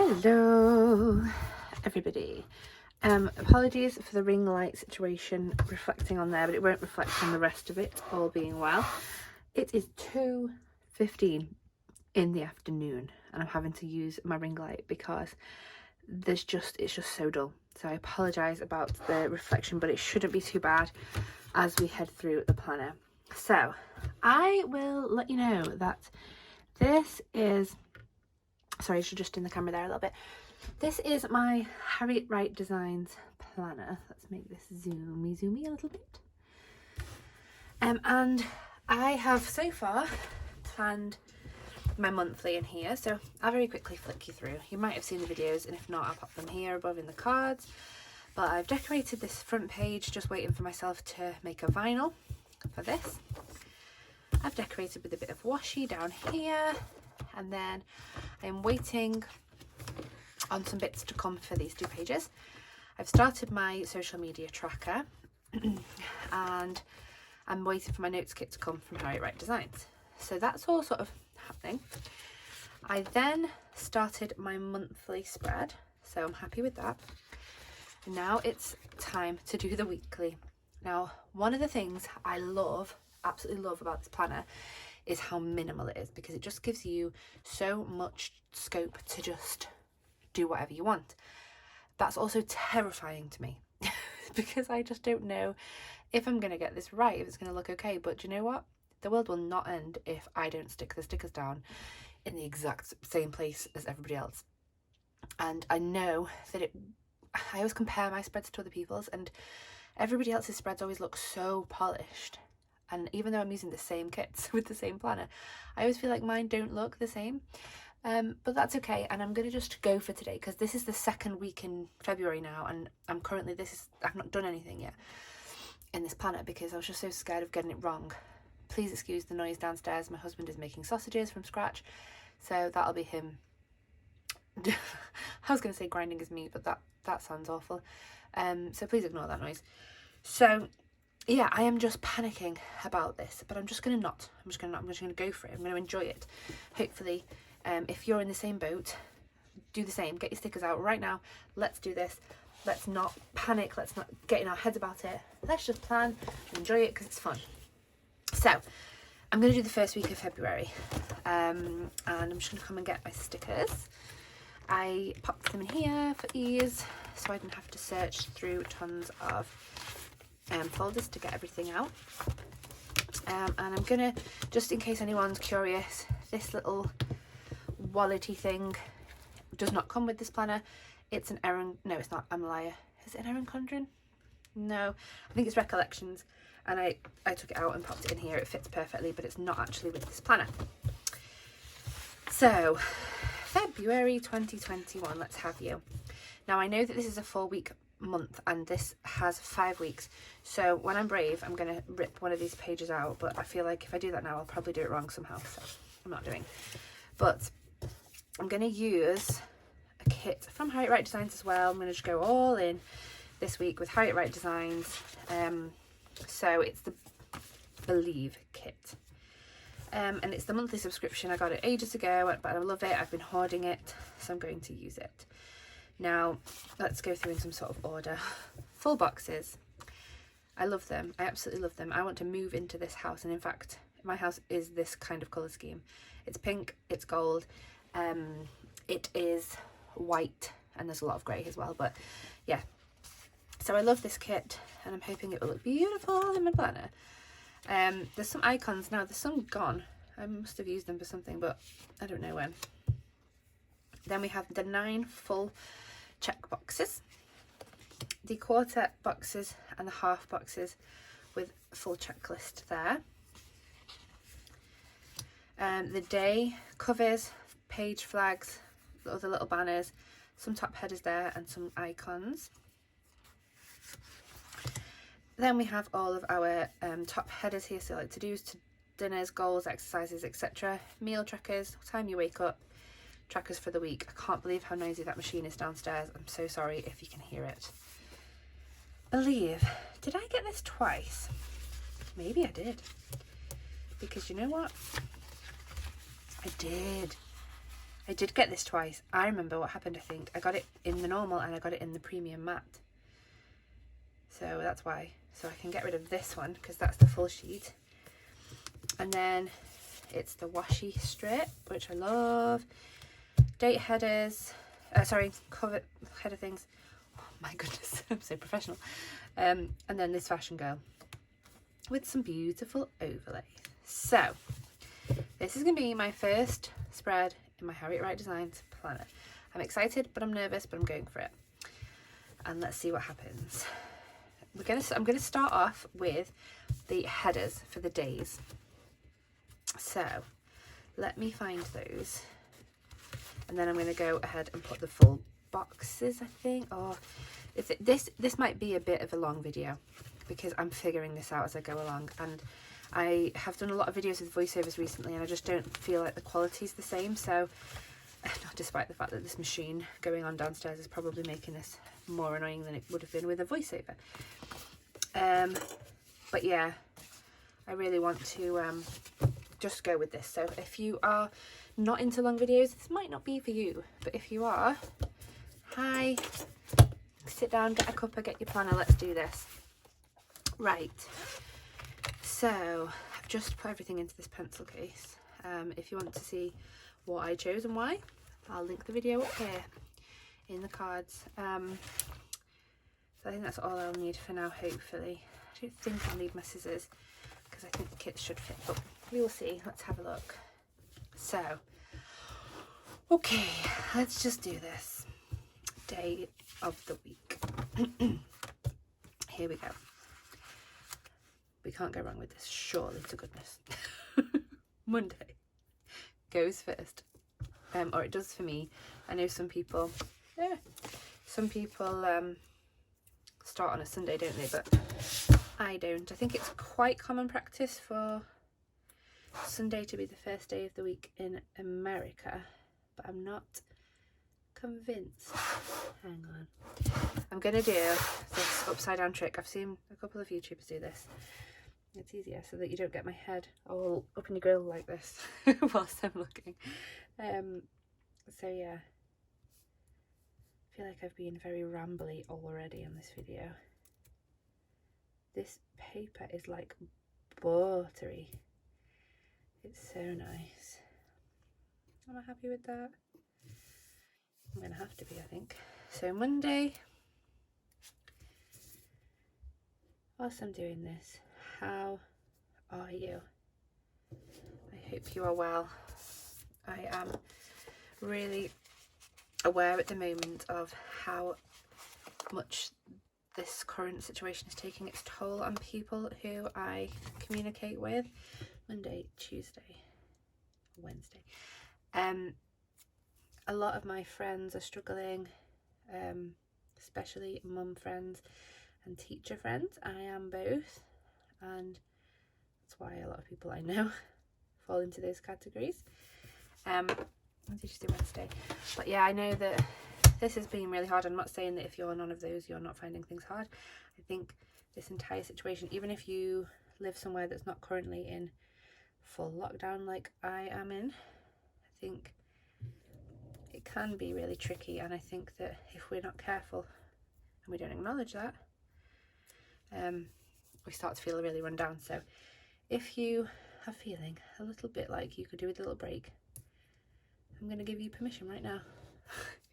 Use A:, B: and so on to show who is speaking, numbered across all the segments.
A: Hello everybody. Apologies for the ring light situation reflecting on there, but it won't reflect on the rest of it, all being well. It is 2:15 in the afternoon and I'm having to use my ring light because it's just so dull. So I apologise about the reflection, but it shouldn't be too bad as we head through the planner. So I will let you know that this is, sorry, I should just in the camera there a little bit. This is my Harriet Wright Designs planner. Let's make this zoomy a little bit. And I have so far planned my monthly in here, so I'll very quickly flick you through. You might have seen the videos, and if not, I'll pop them here above in the cards. But I've decorated this front page, just waiting for myself to make a vinyl for this. I've decorated with a bit of washi down here, and then I'm waiting on some bits to come for these two pages. I've started my social media tracker and I'm waiting for my notes kit to come from Harriet Wright Designs. So that's all sort of happening. I then started my monthly spread, so I'm happy with that. Now it's time to do the weekly. Now, one of the things I absolutely love about this planner is how minimal it is, because it just gives you so much scope to just do whatever you want. That's also terrifying to me because I just don't know if I'm going to get this right, if it's going to look okay. But do you know what? The world will not end if I don't stick the stickers down in the exact same place as everybody else. And I know that I always compare my spreads to other people's, and everybody else's spreads always look so polished. And even though I'm using the same kits with the same planner, I always feel like mine don't look the same. But that's okay, and I'm going to just go for today because this is the second week in February now, and I've not done anything yet in this planner because I was just so scared of getting it wrong. Please excuse the noise downstairs. My husband is making sausages from scratch, so that'll be him. I was going to say grinding his meat, but that sounds awful. So please ignore that noise. So yeah, I am just panicking about this, but I'm just going to go for it. I'm going to enjoy it. Hopefully, if you're in the same boat, do the same. Get your stickers out right now. Let's do this. Let's not panic. Let's not get in our heads about it. Let's just plan and enjoy it because it's fun. So I'm going to do the first week of February, and I'm just going to come and get my stickers. I popped them in here for ease so I didn't have to search through tons of folders to get everything out. And I'm going to, just in case anyone's curious, this little wallety thing does not come with this planner. It's an Erin, no it's not, I'm a liar. Is it an Erin Condren? No, I think it's Recollections, and I took it out and popped it in here. It fits perfectly, but it's not actually with this planner. So February 2021, let's have you. Now I know that this is a 4-week month and this has 5 weeks, so when I'm brave I'm going to rip one of these pages out, but I feel like if I do that now I'll probably do it wrong somehow, so I'm not doing. But I'm going to use a kit from Harriet Wright Designs as well. I'm going to just go all in this week with Harriet Wright Designs. So it's the Believe kit. And it's the monthly subscription. I got it ages ago, but I love it. I've been hoarding it, so I'm going to use it. Now, let's go through in some sort of order. Full boxes. I love them. I absolutely love them. I want to move into this house, and in fact, my house is this kind of colour scheme. It's pink, it's gold, it is white, and there's a lot of grey as well, but yeah. So I love this kit, and I'm hoping it will look beautiful in my planner. There's some icons now. There's some gone. I must have used them for something, but I don't know when. Then we have the 9 full check boxes, the quarter boxes, and the half boxes with a full checklist there. The day covers, page flags, other little banners, some top headers there, and some icons. Then we have all of our top headers here, so like to-dos, dinners, goals, exercises, etc. Meal trackers, time you wake up, trackers for the week. I can't believe how noisy that machine is downstairs. I'm so sorry if you can hear it. Believe. Did I get this twice? Maybe I did. Because you know what? I did. I did get this twice. I remember what happened, I think. I got it in the normal and I got it in the premium matte. So that's why. So I can get rid of this one because that's the full sheet. And then it's the washi strip, which I love. Date headers, cover header things. Oh my goodness, I'm so professional. And then this Fashion Girl with some beautiful overlays. So this is going to be my first spread in my Harriet Wright Designs planner. I'm excited, but I'm nervous, but I'm going for it. And let's see what happens. I'm going to start off with the headers for the days. So let me find those. And then I'm going to go ahead and put the full boxes, I think. Or this might be a bit of a long video because I'm figuring this out as I go along. And I have done a lot of videos with voiceovers recently and I just don't feel like the quality's the same. So, despite the fact that this machine going on downstairs is probably making this more annoying than it would have been with a voiceover. But yeah, I really want to just go with this. So if you are not into long videos, this might not be for you. But if you are, hi, sit down, get a cuppa, get your planner, let's do this. Right. So I've just put everything into this pencil case. If you want to see what I chose and why, I'll link the video up here in the cards. So I think that's all I'll need for now, hopefully. I don't think I'll need my scissors because I think the kits should fit, but we will see. Let's have a look. So, okay, let's just do this. Day of the week. Here we go. We can't go wrong with this, surely to goodness. Monday goes first, or it does for me. I know some people start on a Sunday, don't they? But I don't. I think it's quite common practice for Sunday to be the first day of the week in America, but I'm not convinced. Hang on. I'm gonna do this upside down trick. I've seen a couple of YouTubers do this. It's easier so that you don't get my head all up in your grill like this whilst I'm looking. So yeah, I feel like I've been very rambly already in this video. This paper is like buttery. It's so nice. Am I happy with that? I'm gonna have to be, I think. So Monday, whilst I'm doing this, how are you? I hope you are well. I am really aware at the moment of how much this current situation is taking its toll on people who I communicate with. Monday, Tuesday, Wednesday. A lot of my friends are struggling, especially mum friends and teacher friends. I am both, and that's why a lot of people I know fall into those categories. Tuesday, Wednesday. But yeah, I know that this has been really hard. I'm not saying that if you're none of those, you're not finding things hard. I think this entire situation, even if you live somewhere that's not currently in full lockdown like I am in, I think it can be really tricky. And I think that if we're not careful and we don't acknowledge that, we start to feel really run down. So if you are feeling a little bit like you could do with a little break, I'm going to give you permission right now.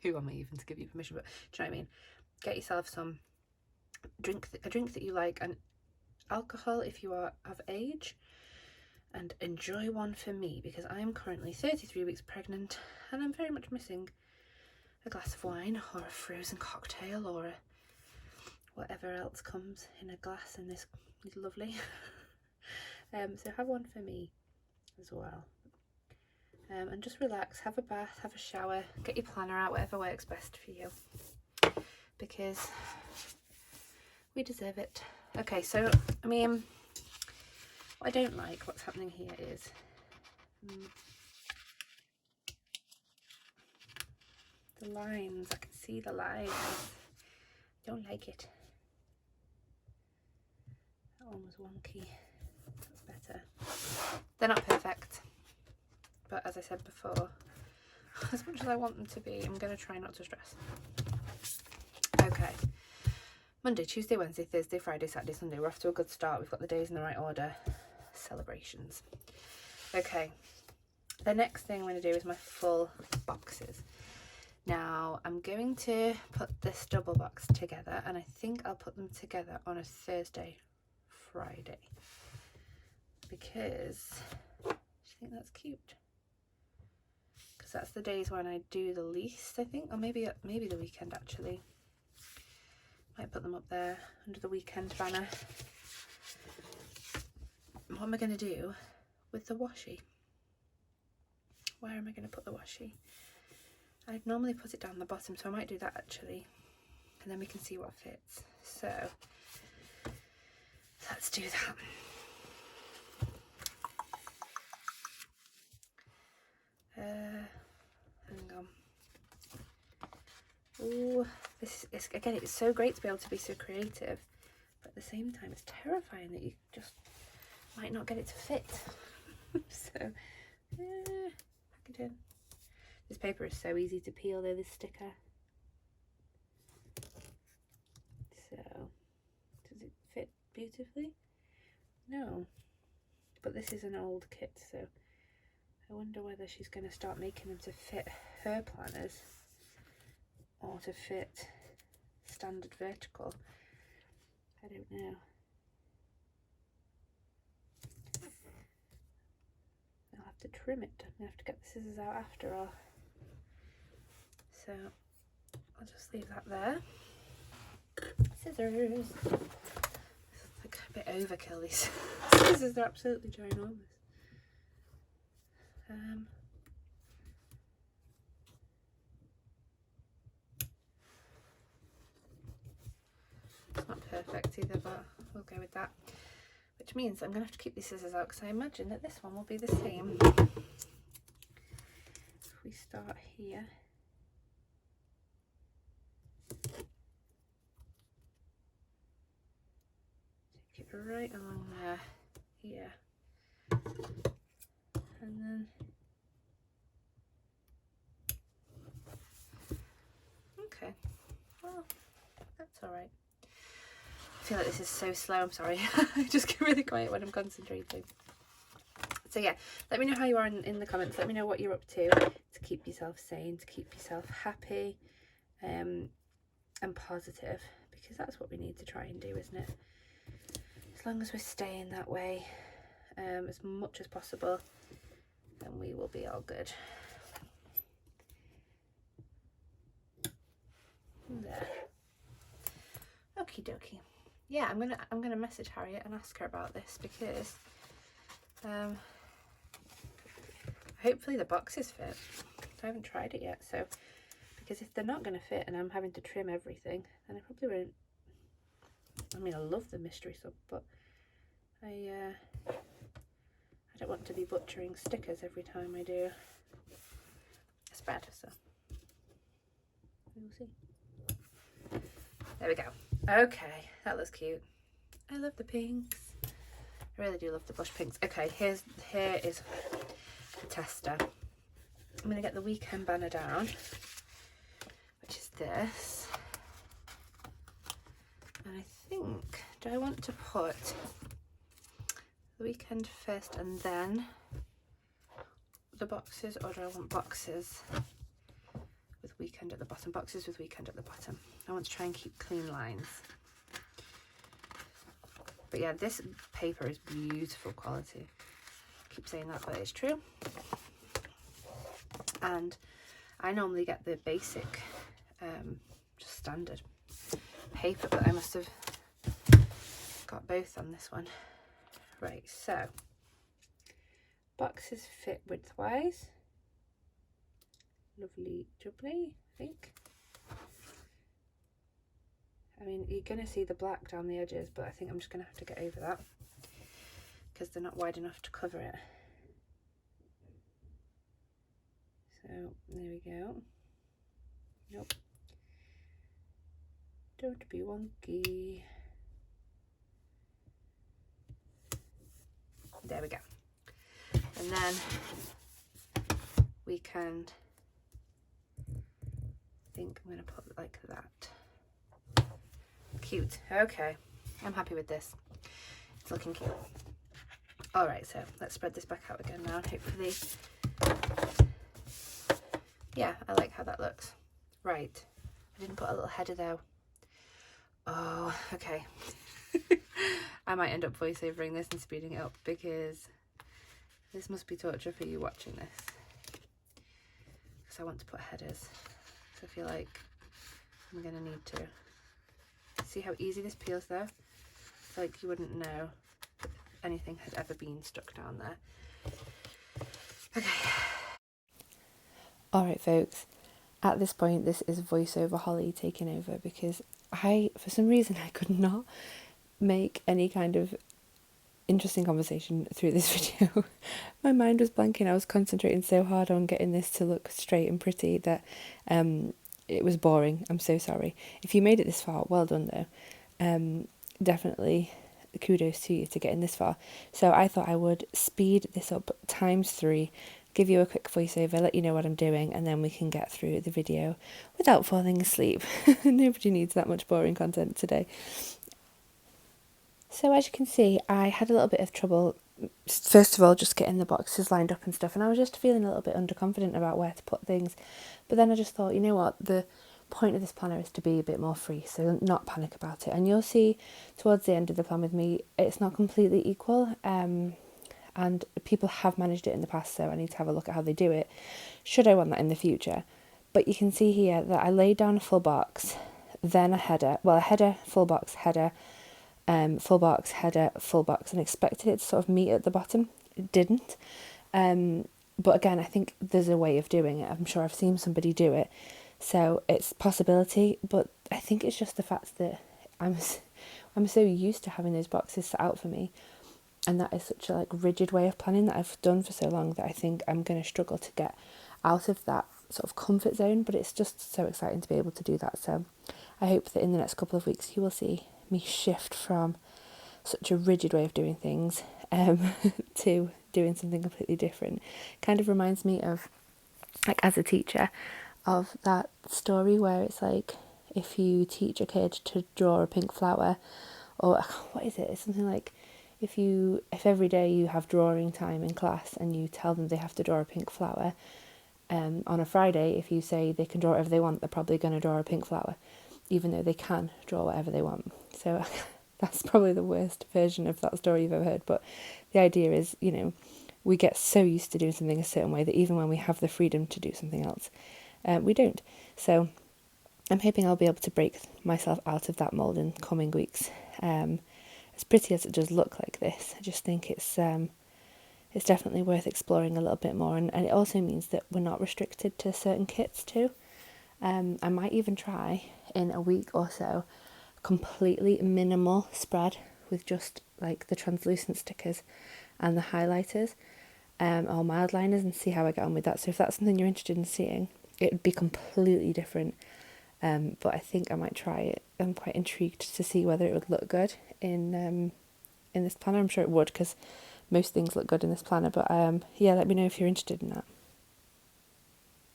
A: Who am I even to give you permission? But do you know what I mean? Get yourself some a drink that you like, and alcohol if you are of age, and enjoy one for me, because I am currently 33 weeks pregnant and I'm very much missing a glass of wine or a frozen cocktail or whatever else comes in a glass in this lovely. So have one for me as well. And just relax, have a bath, have a shower, get your planner out, whatever works best for you, because we deserve it. Okay, so I mean, what I don't like what's happening here is the lines. I can see the lines. Don't like it. That one was wonky. That's better. They're not perfect, but as I said before, as much as I want them to be. I'm going to try not to stress. Okay. Monday, Tuesday, Wednesday, Thursday, Friday, Saturday, Sunday. We're off to a good start. We've got the days in the right order. Celebrations. Okay. The next thing I'm going to do is my full boxes. Now, I'm going to put this double box together, and I think I'll put them together on a Thursday, Friday. Because I think that's cute. Because that's the days when I do the least, I think. Or maybe the weekend, actually. Might put them up there under the weekend banner. What am I going to do with the washi? Where am I going to put the washi? I'd normally put it down the bottom, so I might do that actually. And then we can see what fits. So let's do that. Hang on. Ooh, this is, again, it's so great to be able to be so creative, but at the same time it's terrifying that you just might not get it to fit. So pack it in. This paper is so easy to peel though, this sticker. So does it fit beautifully? No, but this is an old kit, so I wonder whether she's going to start making them to fit her planners or to fit standard vertical. I don't know. I'll have to trim it. I'm going to have to get the scissors out after all. So I'll just leave that there. Scissors. It's like a bit overkill, these scissors, they're absolutely ginormous. It's not perfect either, but we'll go with that. Which means I'm going to have to keep these scissors out because I imagine that this one will be the same. If we start here. Take it right along there, here. And then okay, well, that's all right. I feel like this is so slow, I'm sorry. I just get really quiet when I'm concentrating. So yeah, let me know how you are in the comments. Let me know what you're up to keep yourself sane, to keep yourself happy and positive, because that's what we need to try and do, isn't it? As long as we're staying that way as much as possible, then we will be all good. There. Okie dokie. Yeah, I'm gonna message Harriet and ask her about this, because hopefully the boxes fit. I haven't tried it yet, so because if they're not going to fit and I'm having to trim everything, then I probably won't. I mean, I love the mystery sub, but I don't want to be butchering stickers every time I do a spread, so we'll see. There we go. Okay, that looks cute. I love the pinks. I really do love the blush pinks. Okay, here is the tester. I'm going to get the weekend banner down, which is this. And I think, do I want to put the weekend first and then the boxes, or do I want boxes with weekend at the bottom? Boxes with weekend at the bottom. I want to try and keep clean lines. But yeah, this paper is beautiful quality. I keep saying that, but it's true. And I normally get the basic, just standard paper, but I must have got both on this one. Right, so boxes fit widthwise. Lovely jubbly, I think. I mean, you're going to see the black down the edges, but I think I'm just going to have to get over that because they're not wide enough to cover it. So there we go. Nope. Don't be wonky. There we go. And then weekend think I'm going to put like that. Cute. Okay, I'm happy with this. It's looking cute. All right, so let's spread this back out again now and hopefully, yeah, I like how that looks. Right, I didn't put a little header though. Oh, okay. I might end up voiceovering this and speeding it up because this must be torture for you watching this. Because I want to put headers. So I feel like I'm going to need to. See how easy this peels though? It's like you wouldn't know that anything had ever been stuck down there. Okay. Alright folks, at this point this is voiceover Holly taking over because for some reason I could not make any kind of interesting conversation through this video. My mind was blanking. I was concentrating so hard on getting this to look straight and pretty that it was boring. I'm so sorry. If you made it this far, well done though. Definitely kudos to you to getting this far. So I thought I would speed this up ×3, give you a quick voiceover, let you know what I'm doing, and then we can get through the video without falling asleep. Nobody needs that much boring content today. So as you can see, I had a little bit of trouble, first of all, just getting the boxes lined up and stuff, and I was just feeling a little bit underconfident about where to put things. But then I just thought, you know what, the point of this planner is to be a bit more free, so not panic about it. And you'll see towards the end of the plan with me, it's not completely equal, and people have managed it in the past, so I need to have a look at how they do it, should I want that in the future. But you can see here that I laid down a full box, then a header, well, a header, full box, header, full box, header, full box, and expected it to sort of meet at the bottom. It didn't. But again, I think there's a way of doing it. I'm sure I've seen somebody do it. So it's a possibility, but I think it's just the fact that I'm so used to having those boxes set out for me, and that is such a rigid way of planning that I've done for so long that I think I'm going to struggle to get out of that sort of comfort zone. But it's just so exciting to be able to do that. So I hope that in the next couple of weeks you will see me shift from such a rigid way of doing things to doing something completely different. Kind of reminds me of, as a teacher, of that story where it's like, if you teach a kid to draw a pink flower, or what is it? It's something like, if every day you have drawing time in class and you tell them they have to draw a pink flower, on a Friday, if you say they can draw whatever they want, they're probably going to draw a pink flower, even though they can draw whatever they want. So that's probably the worst version of that story you've ever heard. But the idea is, we get so used to doing something a certain way that even when we have the freedom to do something else, we don't. So I'm hoping I'll be able to break myself out of that mould in coming weeks. As pretty as it does look like this, I just think it's definitely worth exploring a little bit more. And it also means that we're not restricted to certain kits too. I might even try in a week or so completely minimal spread with just the translucent stickers and the highlighters or mild liners, and see how I get on with that. So if that's something you're interested in seeing, it would be completely different, but I think I might try it. I'm quite intrigued to see whether it would look good in this planner. I'm sure it would, because most things look good in this planner, but yeah, let me know if you're interested in that.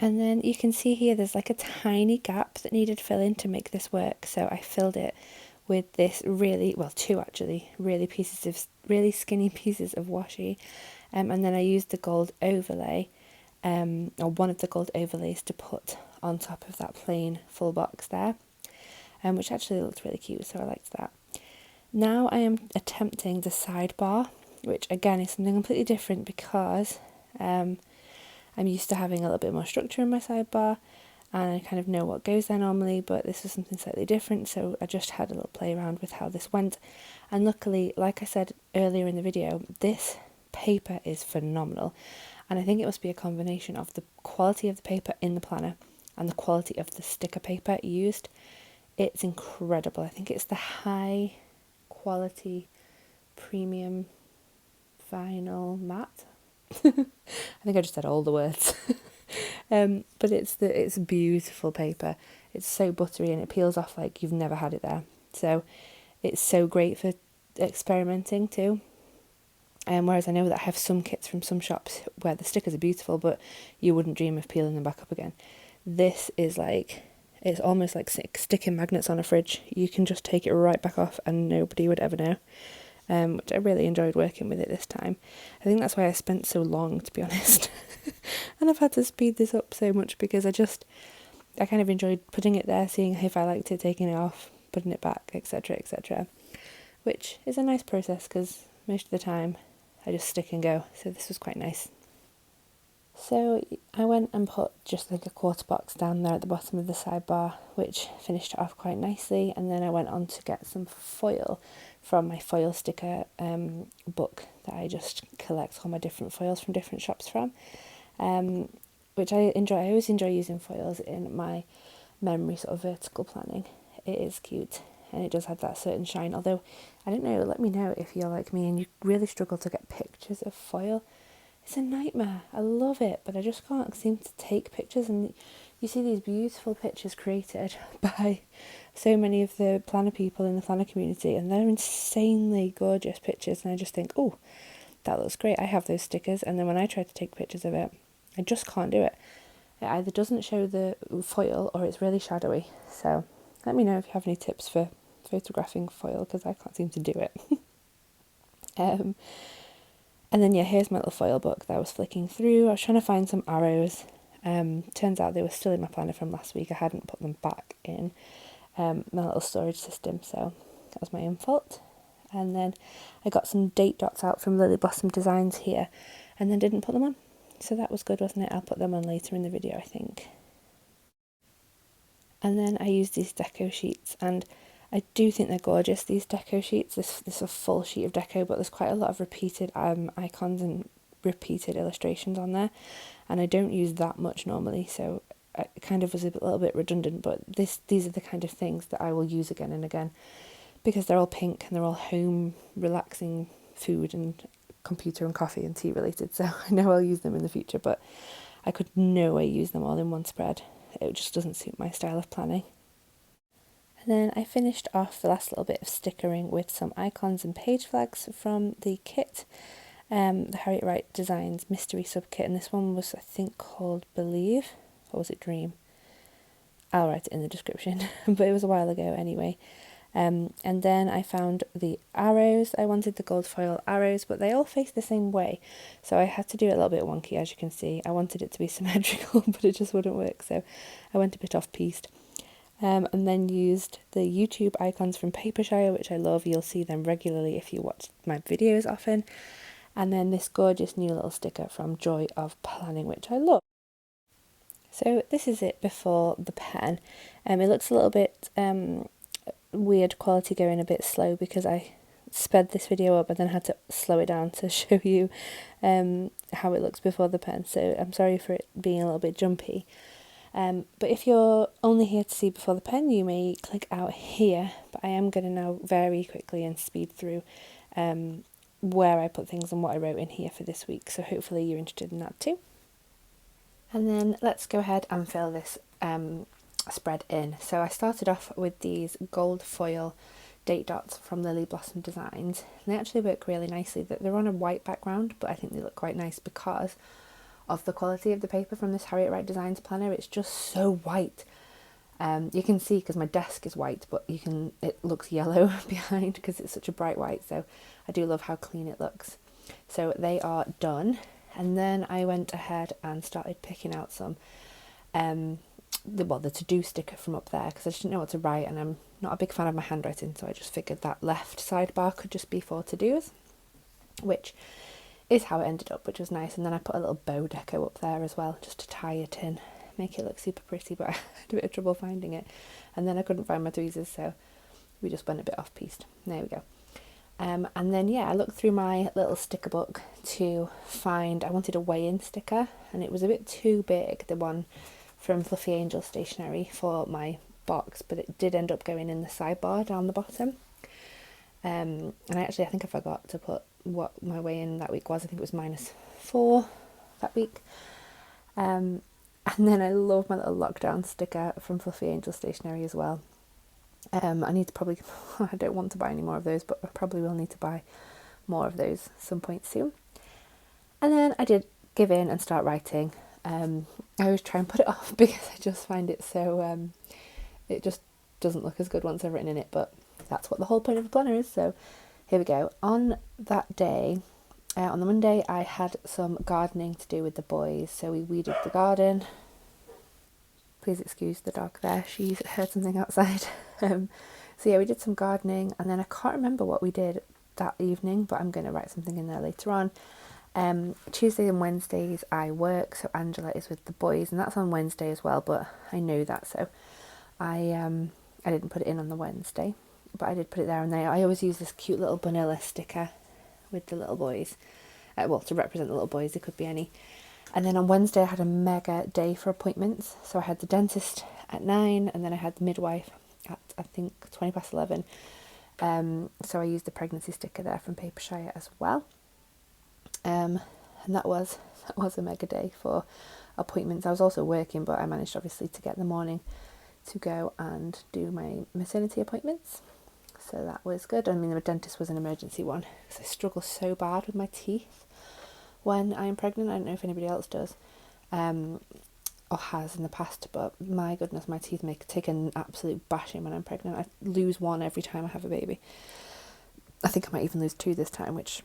A: And then you can see here there's a tiny gap that needed filling to make this work. So I filled it with this two actually, really skinny pieces of washi. And then I used the gold overlay, or one of the gold overlays, to put on top of that plain full box there, which actually looked really cute, so I liked that. Now I am attempting the sidebar, which again is something completely different because I'm used to having a little bit more structure in my sidebar, and I kind of know what goes there normally, but this was something slightly different, so I just had a little play around with how this went. And luckily, like I said earlier in the video, this paper is phenomenal, and I think it must be a combination of the quality of the paper in the planner and the quality of the sticker paper used. It's incredible. I think it's the high quality premium vinyl matte. I think I just said all the words. But it's beautiful paper. It's so buttery and it peels off like you've never had it there. So it's so great for experimenting too. Whereas I know that I have some kits from some shops where the stickers are beautiful, but you wouldn't dream of peeling them back up again. This is It's almost like sticking magnets on a fridge. You can just take it right back off and nobody would ever know. Which I really enjoyed working with it this time. I think that's why I spent so long, to be honest. And I've had to speed this up so much because I kind of enjoyed putting it there, seeing if I liked it, taking it off, putting it back, etc, etc. Which is a nice process because most of the time I just stick and go. So this was quite nice. So I went and put just like a quarter box down there at the bottom of the sidebar, which finished it off quite nicely. And then I went on to get some foil from my foil sticker book that I just collect all my different foils from different shops from, which I enjoy. I always enjoy using foils in my memory sort of vertical planning. It is cute and it does have that certain shine. Although, I don't know, let me know if you're like me and you really struggle to get pictures of foil. It's a nightmare. I love it, but I just can't seem to take pictures. And you see these beautiful pictures created by so many of the planner people in the planner community, and they're insanely gorgeous pictures. And I just think, oh, that looks great. I have those stickers. And then when I try to take pictures of it, I just can't do it. It either doesn't show the foil or it's really shadowy. So let me know if you have any tips for photographing foil, because I can't seem to do it. And then, yeah, here's my little foil book that I was flicking through. I was trying to find some arrows. Turns out they were still in my planner from last week. I hadn't put them back in my little storage system, so that was my own fault. And then I got some date dots out from Lily Blossom Designs here, and then didn't put them on. So that was good, wasn't it? I'll put them on later in the video, I think. And then I used these deco sheets, and I do think they're gorgeous, these deco sheets. This is a full sheet of deco, but there's quite a lot of repeated icons and repeated illustrations on there, and I don't use that much normally, so it kind of was a little bit redundant, but these are the kind of things that I will use again and again, because they're all pink and they're all home relaxing food and computer and coffee and tea related, so I know I'll use them in the future, but I could no way use them all in one spread. It just doesn't suit my style of planning. And then I finished off the last little bit of stickering with some icons and page flags from the kit, the Harriet Wright Designs mystery sub kit, and this one was, I think, called Believe, or was it Dream? I'll write it in the description, but it was a while ago anyway. And then I found the arrows. I wanted the gold foil arrows, but they all face the same way, so I had to do it a little bit wonky, as you can see. I wanted it to be symmetrical, but it just wouldn't work, so I went a bit off-piste. And then used the YouTube icons from Papershire, which I love. You'll see them regularly if you watch my videos often. And then this gorgeous new little sticker from Joy of Planning, which I love. So this is it before the pen. It looks a little bit weird quality, going a bit slow because I sped this video up and then had to slow it down to show you how it looks before the pen. So I'm sorry for it being a little bit jumpy. But if you're only here to see before the pen, you may click out here, but I am going to now very quickly and speed through where I put things and what I wrote in here for this week, so hopefully you're interested in that too. And then let's go ahead and fill this spread in. So I started off with these gold foil date dots from Lily Blossom Designs, and they actually work really nicely. They're on a white background, but I think they look quite nice because of the quality of the paper from this Harriet Wright Designs planner. It's just so white. You can see because my desk is white, but it looks yellow behind because it's such a bright white, so I do love how clean it looks. So they are done, and then I went ahead and started picking out some the to-do sticker from up there, because I just didn't know what to write, and I'm not a big fan of my handwriting, so I just figured that left sidebar could just be for to-dos, which is how it ended up, which was nice. And then I put a little bow deco up there as well, just to tie it in, make it look super pretty, but I had a bit of trouble finding it, and then I couldn't find my tweezers, so we just went a bit off-piste. There we go. And then, yeah, I looked through my little sticker book to find, I wanted a weigh-in sticker, and it was a bit too big, the one from Fluffy Angel Stationery, for my box, but it did end up going in the sidebar down the bottom. And I think I forgot to put what my weigh-in that week was. I think it was -4 that week. And then I love my little lockdown sticker from Fluffy Angel Stationery as well. I need to probably, I don't want to buy any more of those, but I probably will need to buy more of those some point soon. And then I did give in and start writing. I always try and put it off because I just find it so it just doesn't look as good once I've written in it, but that's what the whole point of a planner is. So here we go. On that day, on the Monday, I had some gardening to do with the boys. So we weeded the garden. Please excuse the dog there. She's heard something outside. So yeah, we did some gardening, and then I can't remember what we did that evening, but I'm going to write something in there later on. Tuesdays and Wednesdays I work, so Angela is with the boys, and that's on Wednesday as well, but I know that, so I didn't put it in on the Wednesday, but I did put it there. And I always use this cute little vanilla sticker with the little boys, well, to represent the little boys. It could be any. And then on Wednesday I had a mega day for appointments, so I had the dentist at 9, and then I had the midwife at I think 11:20. So I used the pregnancy sticker there from Papershire as well. And that was a mega day for appointments. I was also working, but I managed obviously to get the morning to go and do my maternity appointments, so that was good. I mean, the dentist was an emergency one because I struggle so bad with my teeth when I'm pregnant. I don't know if anybody else does, or has in the past, but my goodness, my teeth take an absolute bashing when I'm pregnant. I lose one every time I have a baby. I think I might even lose 2 this time, which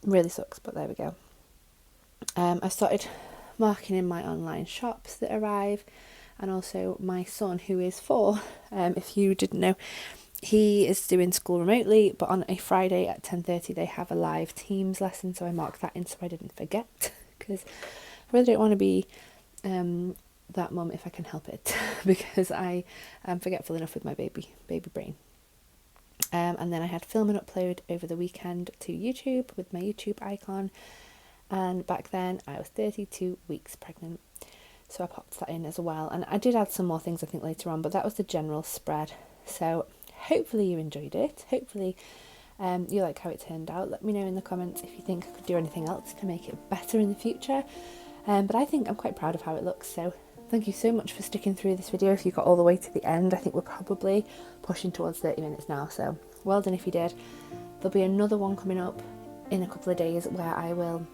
A: really sucks, but there we go. I started marking in my online shops that arrive, and also my son, who is 4, if you didn't know, he is doing school remotely, but on a Friday at 10:30 they have a live Teams lesson, so I marked that in so I didn't forget, because I really don't want to be that mum if I can help it, because I am forgetful enough with my baby brain. And then I had film and upload over the weekend to YouTube with my YouTube icon, and back then I was 32 weeks pregnant, so I popped that in as well. And I did add some more things I think later on, but that was the general spread. So hopefully you enjoyed it. Hopefully you like how it turned out. Let me know in the comments if you think I could do anything else to make it better in the future. But I think I'm quite proud of how it looks, so thank you so much for sticking through this video. If you got all the way to the end, I think we're probably pushing towards 30 minutes now, so well done if you did. There'll be another one coming up in a couple of days where I will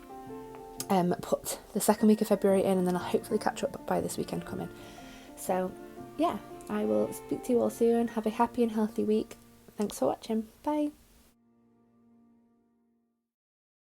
A: put the second week of February in, and then I'll hopefully catch up by this weekend coming. So yeah, I will speak to you all soon. Have a happy and healthy week. Thanks for watching. Bye.